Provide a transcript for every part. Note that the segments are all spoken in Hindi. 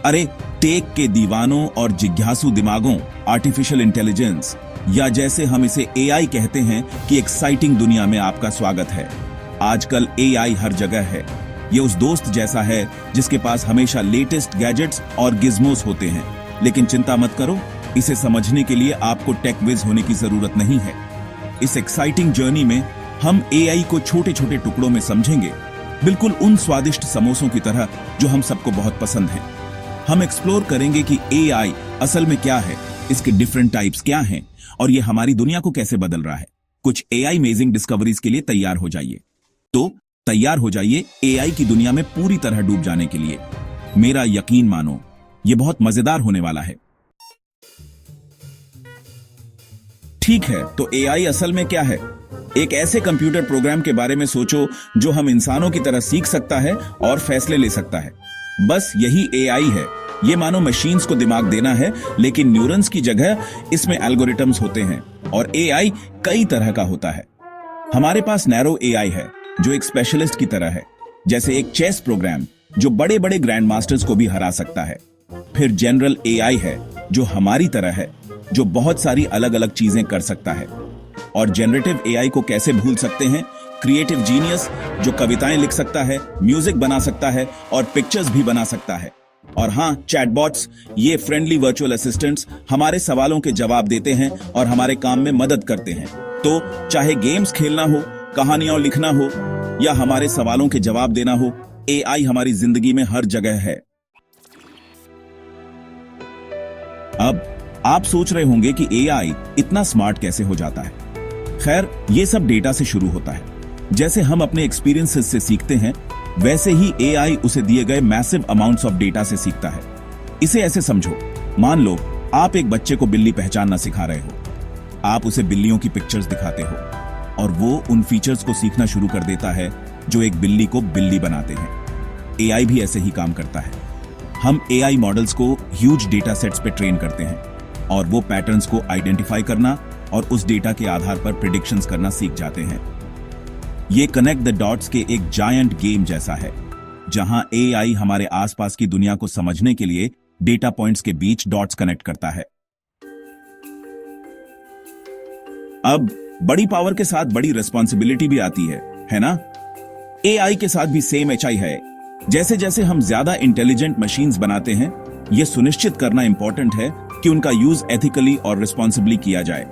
अरे टेक के दीवानों और जिज्ञासु दिमागों, आर्टिफिशियल इंटेलिजेंस या जैसे हम इसे एआई कहते हैं कि एक्साइटिंग दुनिया में आपका स्वागत है। आजकल एआई हर जगह है। ये उस दोस्त जैसा है जिसके पास हमेशा लेटेस्ट गैजेट्स और गिज़मोस होते हैं। लेकिन चिंता मत करो, इसे समझने के लिए आपको टेक विज होने की जरूरत नहीं है। इस एक्साइटिंग जर्नी में हम एआई को छोटे छोटे टुकड़ों में समझेंगे, बिल्कुल उन स्वादिष्ट समोसों की तरह जो हम सबको बहुत पसंद हैं। हम एक्सप्लोर करेंगे कि एआई असल में क्या है, इसके डिफरेंट टाइप्स क्या हैं और ये हमारी दुनिया को कैसे बदल रहा है। कुछ एआई अमेजिंग डिस्कवरीज के लिए तैयार हो जाइए। तो तैयार हो जाइए एआई की दुनिया में पूरी तरह डूब जाने के लिए। मेरा यकीन मानो, ये बहुत मजेदार होने वाला है। ठीक है, तो एआई असल में क्या है? एक ऐसे कंप्यूटर प्रोग्राम के बारे में सोचो जो हम इंसानों की तरह सीख सकता है और फैसले ले सकता है। बस यही एआई है। ये मानो मशीन्स को दिमाग देना है, लेकिन न्यूरॉन्स की जगह इसमें एल्गोरिथम्स होते हैं और एआई कई तरह का होता है। हमारे पास नैरो एआई है जो एक स्पेशलिस्ट की तरह है, जैसे एक चेस प्रोग्राम जो बड़े बड़े ग्रैंड मास्टर्स को भी हरा सकता है। फिर जनरल एआई है जो हमारी तरह है, जो बहुत सारी अलग अलग चीजें कर सकता है। और जनरेटिव एआई को कैसे भूल सकते हैं? क्रिएटिव जीनियस जो कविताएं लिख सकता है, म्यूजिक बना सकता है और पिक्चर्स भी बना सकता है। और हाँ, चैटबॉट्स, ये फ्रेंडली वर्चुअल असिस्टेंट्स हमारे सवालों के जवाब देते हैं और हमारे काम में मदद करते हैं। तो चाहे गेम्स खेलना हो, कहानियां लिखना हो या हमारे सवालों के जवाब देना हो, एआई हमारी जिंदगी में हर जगह है। अब आप सोच रहे होंगे कि एआई इतना स्मार्ट कैसे हो जाता है? खैर, ये सब डेटा से शुरू होता है। जैसे हम अपने एक्सपीरियंसेस से सीखते हैं, वैसे ही एआई उसे दिए गए मैसिव अमाउंट्स ऑफ डेटा से सीखता है। इसे ऐसे समझो, मान लो आप एक बच्चे को बिल्ली पहचानना सिखा रहे हो। आप उसे बिल्लियों की पिक्चर्स दिखाते हो और वो उन फीचर्स को सीखना शुरू कर देता है जो एक बिल्ली को बिल्ली बनाते हैं। एआई भी ऐसे ही काम करता है। हम एआई मॉडल्स को ह्यूज डेटा सेट्स पे ट्रेन करते हैं और वो पैटर्न्स को आइडेंटिफाई करना और उस डेटा के आधार पर प्रेडिक्शंस करना सीख जाते हैं। ये कनेक्ट द डॉट्स के एक जायंट गेम जैसा है, जहां एआई हमारे आसपास की दुनिया को समझने के लिए डेटा पॉइंट्स के बीच डॉट्स कनेक्ट करता है। अब बड़ी पावर के साथ बड़ी रिस्पॉन्सिबिलिटी भी आती है ना? एआई के साथ भी सेम एचआई है। जैसे जैसे हम ज्यादा इंटेलिजेंट मशीन्स बनाते हैं, यह सुनिश्चित करना इंपॉर्टेंट है कि उनका यूज एथिकली और रिस्पॉन्सिबली किया जाए।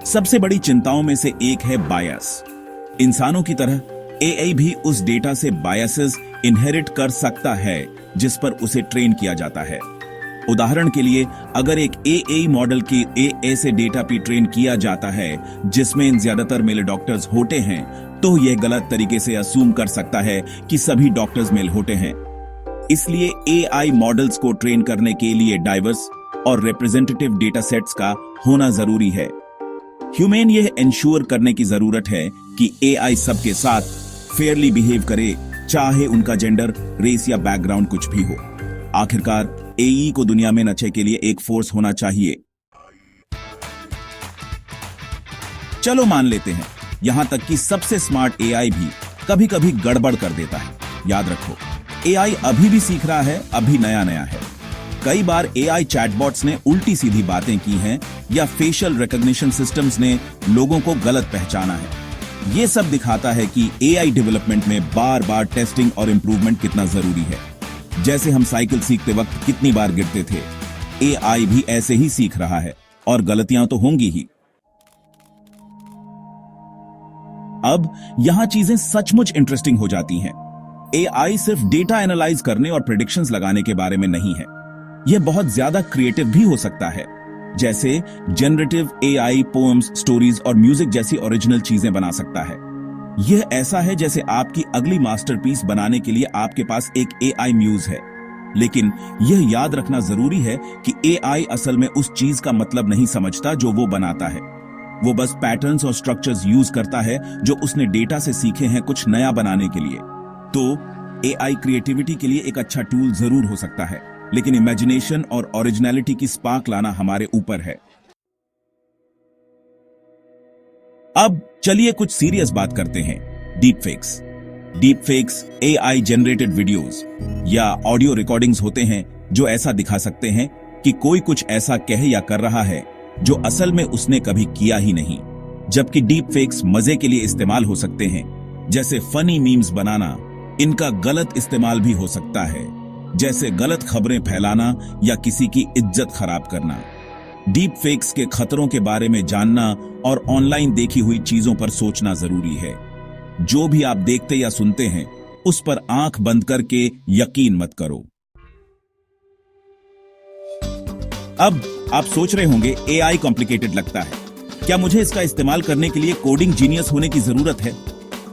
सबसे बड़ी चिंताओं में से एक है बायस। इंसानों की तरह एआई भी उस डेटा से बायसेस इनहेरिट कर सकता है जिस पर उसे ट्रेन किया जाता है। उदाहरण के लिए, अगर एक एआई मॉडल की एए से डेटा पे ट्रेन किया जाता है जिसमें ज्यादातर मेल डॉक्टर्स होते हैं, तो यह गलत तरीके से असूम कर सकता है कि सभी डॉक्टर्स मेल होते हैं। इसलिए एआई मॉडल्स को ट्रेन करने के लिए डाइवर्स और रिप्रेजेंटेटिव डेटा सेट्स का होना जरूरी है। ह्यूमन यह इंश्योर करने की जरूरत है कि एआई सबके साथ फेयरली बिहेव करे, चाहे उनका जेंडर, रेस या बैकग्राउंड कुछ भी हो। आखिरकार एई को दुनिया में नचे के लिए एक फोर्स होना चाहिए। चलो मान लेते हैं, यहां तक कि सबसे स्मार्ट एआई भी कभी कभी गड़बड़ कर देता है। याद रखो, एआई अभी भी सीख रहा है, अभी नया नया है। कई बार एआई चैटबॉट्स ने उल्टी सीधी बातें की हैं या फेशियल रिकॉग्निशन सिस्टम्स ने लोगों को गलत पहचाना है। यह सब दिखाता है कि एआई डेवलपमेंट में बार बार टेस्टिंग और इंप्रूवमेंट कितना जरूरी है। जैसे हम साइकिल सीखते वक्त कितनी बार गिरते थे, एआई भी ऐसे ही सीख रहा है और गलतियां तो होंगी ही। अब यहां चीजें सचमुच इंटरेस्टिंग हो जाती हैं। एआई सिर्फ डेटा एनालाइज करने और प्रेडिक्शंस लगाने के बारे में नहीं है, यह बहुत ज्यादा क्रिएटिव भी हो सकता है। जैसे जनरेटिव एआई पोएम्स, स्टोरीज और म्यूजिक जैसी ओरिजिनल चीजें बना सकता है। यह ऐसा है जैसे आपकी अगली मास्टरपीस बनाने के लिए आपके पास एक एआई म्यूज है। लेकिन यह याद रखना जरूरी है कि एआई असल में उस चीज का मतलब नहीं समझता जो वो बनाता है। वो बस पैटर्न्स और स्ट्रक्चर्स यूज करता है जो उसने डेटा से सीखे हैं कुछ नया बनाने के लिए। तो एआई क्रिएटिविटी के लिए एक अच्छा टूल जरूर हो सकता है, लेकिन इमेजिनेशन और ओरिजिनलिटी की स्पार्क लाना हमारे ऊपर है। अब चलिए कुछ सीरियस बात करते हैं। Deep fakes AI generated videos या ऑडियो रिकॉर्डिंग्स होते हैं जो ऐसा दिखा सकते हैं कि कोई कुछ ऐसा कह या कर रहा है जो असल में उसने कभी किया ही नहीं। जबकि डीप फेक्स मजे के लिए इस्तेमाल हो सकते हैं, जैसे फनी मीम्स बनाना। इनका गलत इस्तेमाल भी हो सकता है, जैसे गलत खबरें फैलाना या किसी की इज्जत खराब करना। डीप फेक्स के खतरों के बारे में जानना और ऑनलाइन देखी हुई चीजों पर सोचना जरूरी है। जो भी आप देखते या सुनते हैं उस पर आंख बंद करके यकीन मत करो। अब आप सोच रहे होंगे एआई कॉम्प्लिकेटेड लगता है, क्या मुझे इसका इस्तेमाल करने के लिए कोडिंग जीनियस होने की जरूरत है?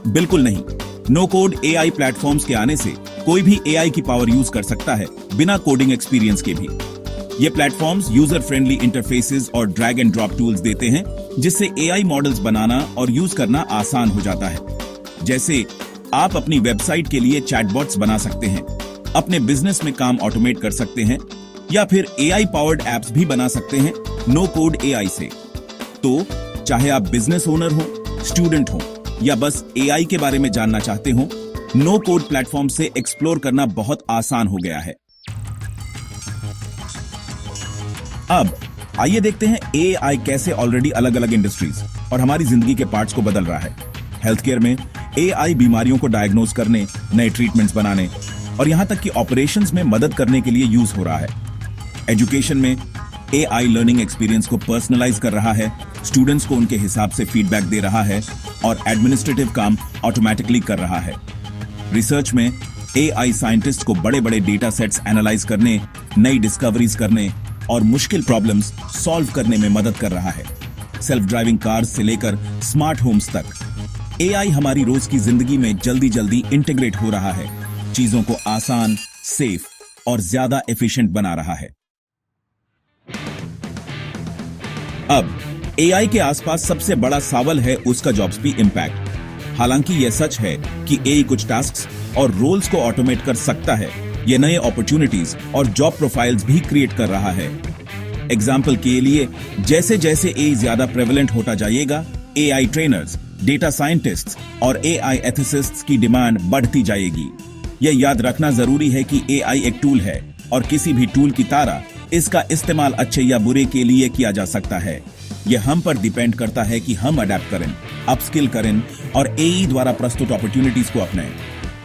बिल्कुल नहीं। नो कोड एआई प्लेटफॉर्म्स के आने से कोई भी एआई की पावर यूज कर सकता है, बिना कोडिंग एक्सपीरियंस के भी। ये प्लेटफॉर्म्स यूजर फ्रेंडली इंटरफेसेस और ड्रैग एंड ड्रॉप टूल्स देते हैं, जिससे एआई मॉडल्स बनाना और यूज करना आसान हो जाता है। जैसे आप अपनी वेबसाइट के लिए चैटबॉट्स बना सकते हैं, अपने बिजनेस में काम ऑटोमेट कर सकते हैं, या फिर एआई पावर्ड एप्स भी बना सकते हैं नो कोड एआई से। तो चाहे आप बिजनेस ओनर हो, स्टूडेंट हो, या बस एआई के बारे में जानना चाहते हो, नो कोड प्लेटफॉर्म से एक्सप्लोर करना बहुत आसान हो गया है। अब आइए देखते हैं एआई कैसे ऑलरेडी अलग अलग इंडस्ट्रीज और हमारी जिंदगी के पार्ट्स को बदल रहा है। हेल्थ केयर में एआई बीमारियों को डायग्नोज करने, नए ट्रीटमेंट्स बनाने और यहां तक कि ऑपरेशंस में मदद करने के लिए यूज हो रहा है। एजुकेशन में एआई लर्निंग एक्सपीरियंस को पर्सनलाइज कर रहा है, स्टूडेंट्स को उनके हिसाब से फीडबैक दे रहा है और एडमिनिस्ट्रेटिव काम ऑटोमेटिकली कर रहा है। रिसर्च में एआई साइंटिस्ट को बड़े बड़े डेटा सेट्स एनालाइज करने, नई डिस्कवरीज करने और मुश्किल प्रॉब्लम्स सॉल्व करने में मदद कर रहा है। सेल्फ ड्राइविंग कार्स से लेकर स्मार्ट होम्स तक एआई हमारी रोज की जिंदगी में जल्दी जल्दी इंटीग्रेट हो रहा है, चीजों को आसान, सेफ और ज्यादा एफिशिएंट बना रहा है। अब एआई के आसपास सबसे बड़ा सवाल है उसका जॉब्स पे इंपैक्ट। हालांकि यह सच है कि एआई कुछ टास्क्स और रोल्स को ऑटोमेट कर सकता है, यह नए अपॉर्चुनिटीज और जॉब प्रोफाइल्स भी क्रिएट कर रहा है। एग्जाम्पल के लिए, जैसे जैसे एआई ज्यादा प्रेवलेंट होता जाएगा, एआई ट्रेनर्स, डेटा साइंटिस्ट्स और एआई एथिसिस्ट्स की डिमांड बढ़ती जाएगी। यह याद रखना जरूरी है कि एआई एक टूल है और किसी भी टूल की तरह इसका इस्तेमाल अच्छे या बुरे के लिए किया जा सकता है। यह हम पर डिपेंड करता है कि हम अडेप्ट करें, अपस्किल करें और एआई द्वारा प्रस्तुत अपॉर्चुनिटीज को अपनाएं।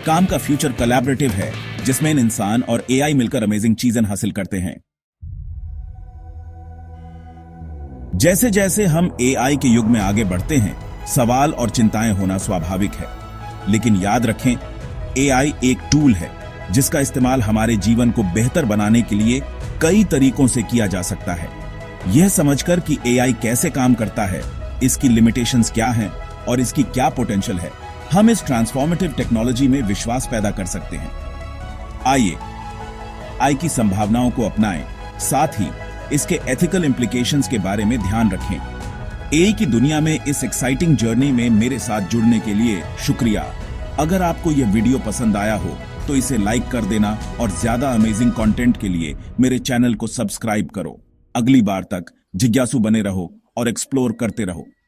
काम का फ्यूचर कोलैबोरेटिव है, जिसमें इंसान और एआई मिलकर अमेजिंग चीजें हासिल करते हैं। जैसे जैसे हम एआई के युग में आगे बढ़ते हैं, सवाल और चिंताएं होना स्वाभाविक है। लेकिन याद रखें, एआई एक टूल है जिसका इस्तेमाल हमारे जीवन को बेहतर बनाने के लिए कई तरीकों से किया जा सकता है। यह समझकर कि एआई कैसे काम करता है, इसकी लिमिटेशंस क्या हैं और इसकी क्या पोटेंशियल है, हम इस ट्रांसफॉर्मेटिव टेक्नोलॉजी में विश्वास पैदा कर सकते हैं। आइए एआई की संभावनाओं को अपनाएं, साथ ही इसके एथिकल इंप्लीकेशंस के बारे में ध्यान रखें। एआई की दुनिया में इस एक्साइटिंग जर्नी में मेरे साथ जुड़ने के लिए शुक्रिया। अगर आपको यह वीडियो पसंद आया हो तो इसे लाइक कर देना और ज्यादा अमेजिंग कंटेंट के लिए मेरे चैनल को सब्सक्राइब करो। अगली बार तक जिज्ञासु बने रहो और एक्सप्लोर करते रहो।